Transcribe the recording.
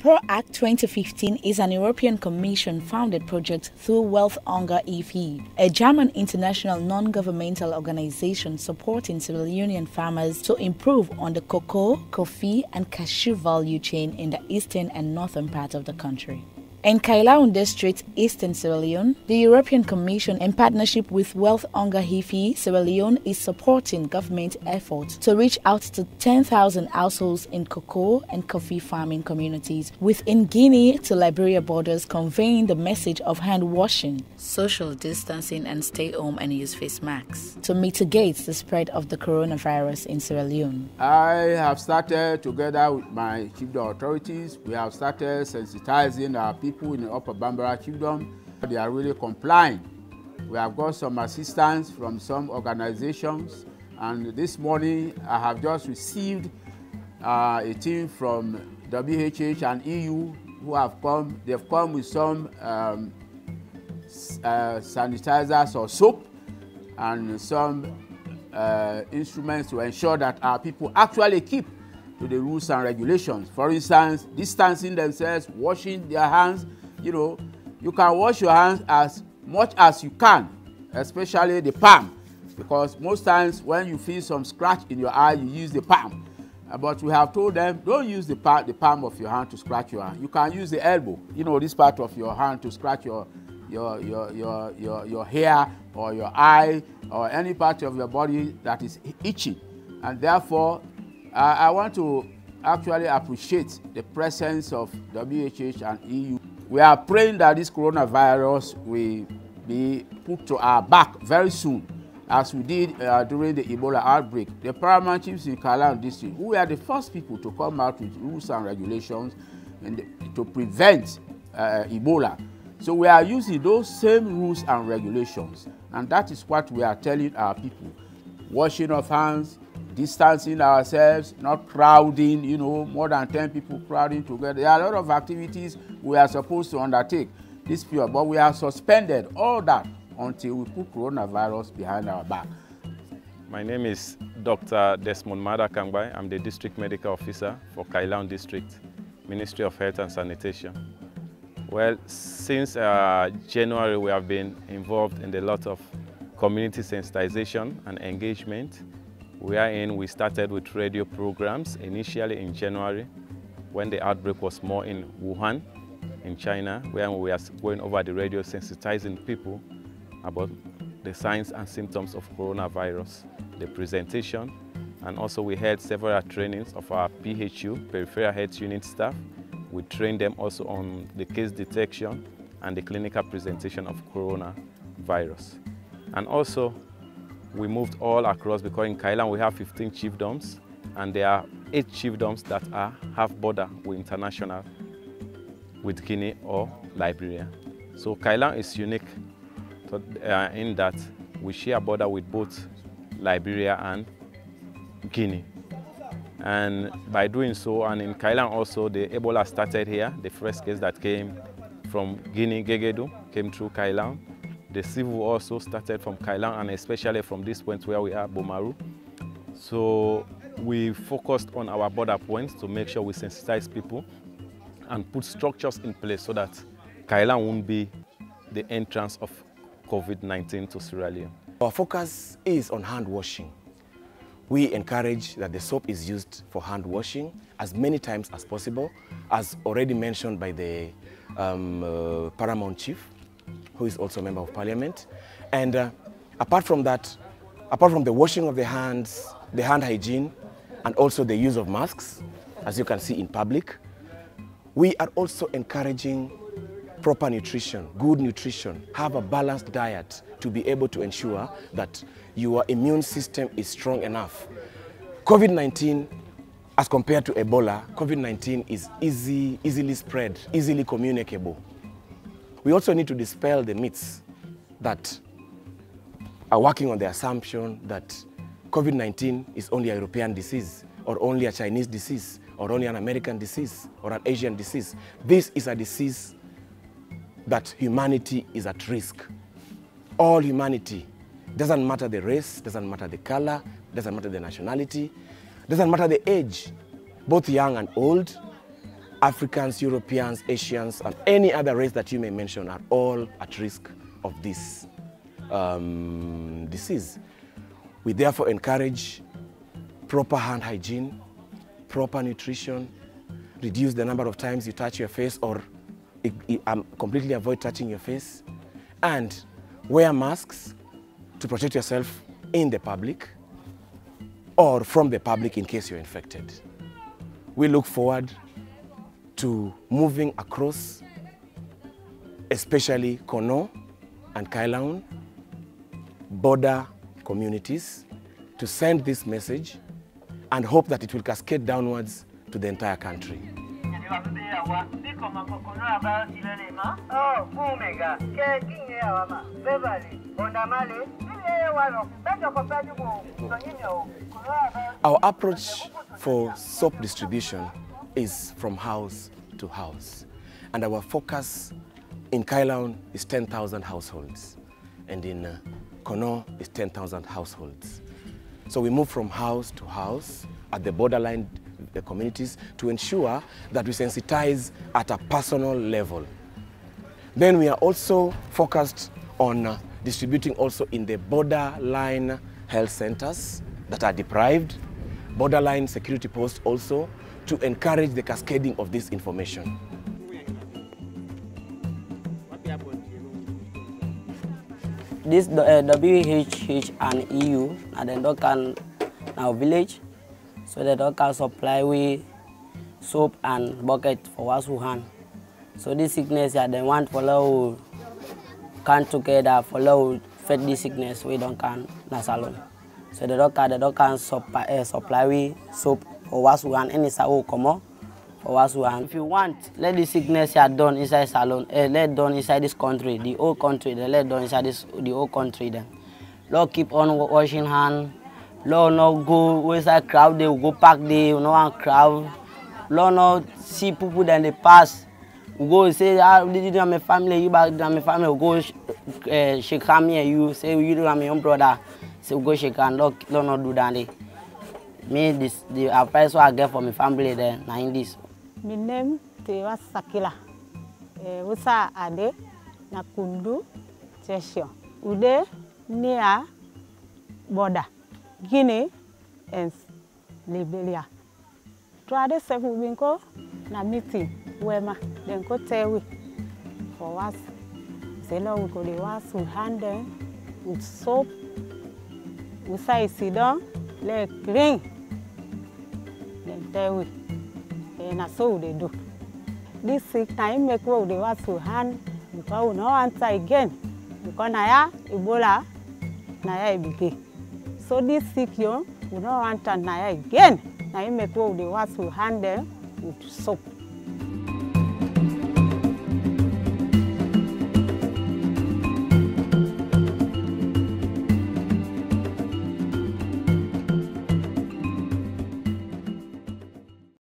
Pro-Act 2015 is an European Commission-funded project through Welthungerhilfe, a German international non-governmental organization supporting Sierra Leonean farmers to improve on the cocoa, coffee and cashew value chain in the eastern and northern part of the country. In Kailaun District, Eastern Sierra Leone, the European Commission, in partnership with Welthungerhilfe Sierra Leone, is supporting government efforts to reach out to 10,000 households in cocoa and coffee farming communities within Guinea to Liberia borders, conveying the message of hand washing, social distancing and stay home and use face masks to mitigate the spread of the coronavirus in Sierra Leone. I have started, together with my chiefdom authorities, we have started sensitizing our people in the Upper Bambara Chiefdom. They are really complying. We have got some assistance from some organizations, and this morning I have just received a team from WHH and EU who have come. They've come with some sanitizers or soap and some instruments to ensure that our people actually keep to the rules and regulations. For instance, distancing themselves, washing their hands. You know, you can wash your hands as much as you can, especially the palm, because most times when you feel some scratch in your eye, you use the palm. But we have told them, don't use the palm of your hand to scratch your hand. You can use the elbow, you know, this part of your hand to scratch your hair or your eye or any part of your body that is itching. And therefore, I want to actually appreciate the presence of WHH and EU. We are praying that this coronavirus will be put to our back very soon, as we did during the Ebola outbreak. The paramount chiefs in Kailaun district, who were the first people to come out with rules and regulations to prevent Ebola. So we are using those same rules and regulations, and that is what we are telling our people. Washing of hands, distancing ourselves, not crowding, you know, more than 10 people crowding together. There are a lot of activities we are supposed to undertake this period, but we have suspended all that until we put coronavirus behind our back. My name is Dr. Desmond Mada Kangbai. I'm the District Medical Officer for Kailaun District, Ministry of Health and Sanitation. Well, since January, we have been involved in a lot of community sensitization and engagement. We started with radio programs initially in January, when the outbreak was more in Wuhan, in China, where we are going over the radio sensitizing people about the signs and symptoms of coronavirus, the presentation, and also we held several trainings of our PHU, Peripheral Health Unit staff. We trained them also on the case detection and the clinical presentation of coronavirus. And also, we moved all across, because in Kailaun we have 15 chiefdoms, and there are 8 chiefdoms that have border with international, with Guinea or Liberia. So Kailaun is unique in that we share border with both Liberia and Guinea. And by doing so, and in Kailaun also, the Ebola started here. The first case that came from Guinea, Gegedu, came through Kailaun. The civil also started from Kailaun, and especially from this point where we are, Bomaru. So we focused on our border points to make sure we sensitize people and put structures in place so that Kailaun won't be the entrance of COVID-19 to Sierra Leone. Our focus is on hand washing. We encourage that the soap is used for hand washing as many times as possible, as already mentioned by the Paramount Chief, who is also a member of Parliament. And apart from that, apart from the washing of the hands, the hand hygiene, and also the use of masks, as you can see in public, we are also encouraging proper nutrition, good nutrition, have a balanced diet to be able to ensure that your immune system is strong enough. COVID-19, as compared to Ebola, COVID-19 is easily spread, easily communicable. We also need to dispel the myths that are working on the assumption that COVID-19 is only a European disease, or only a Chinese disease, or only an American disease, or an Asian disease. This is a disease that humanity is at risk. All humanity. Doesn't matter the race, doesn't matter the color, doesn't matter the nationality, doesn't matter the age. Both young and old, Africans, Europeans, Asians, and any other race that you may mention are all at risk of this disease. We therefore encourage proper hand hygiene, proper nutrition, reduce the number of times you touch your face or completely avoid touching your face, and wear masks to protect yourself in the public or from the public in case you're infected. We look forward to moving across, especially Kono and Kailaun border communities, to send this message and hope that it will cascade downwards to the entire country. Our approach for soap distribution is from house to house, and our focus in Kailaun is 10,000 households, and in Kono is 10,000 households. So we move from house to house at the borderline communities to ensure that we sensitize at a personal level. Then we are also focused on distributing also in the borderline health centers that are deprived, borderline security posts also, to encourage the cascading of this information. This WHH and EU and the dog can our village, so the dog can supply with soap and bucket for wash hand. So this sickness that they want for low can together for low fit this sickness we don't can na salon. So the dog can supply with soap for wash hand any sao come for wash hand. If you want, let the sickness are done inside salon, let done inside this country, the whole country, they let done inside the whole country then. Lord keep on washing hand. Lord no go inside crowd, they will go pack the no crowd. Lord no see people then they pass. We go say, this is my family, you back my family, we go shake hand me and you say you do my own brother. So we go shake hand, Lord no do that. Me this the advice I get for my family then, na in this. My name is Sakila. Usa ade na kundu chesho. Ude near border Guinea and Liberia. Trade seven winko na meeting wema then go tell we for us. Say no we go dey wash with hand with soap. We say sit down, let clean. Then tell we. And so they do. This sick time make we dey wash with hand because we no answer again. Because naya Ebola, naya ebike. So this sick you, we no answer naya again. Now you make we dey wash with hand with soap.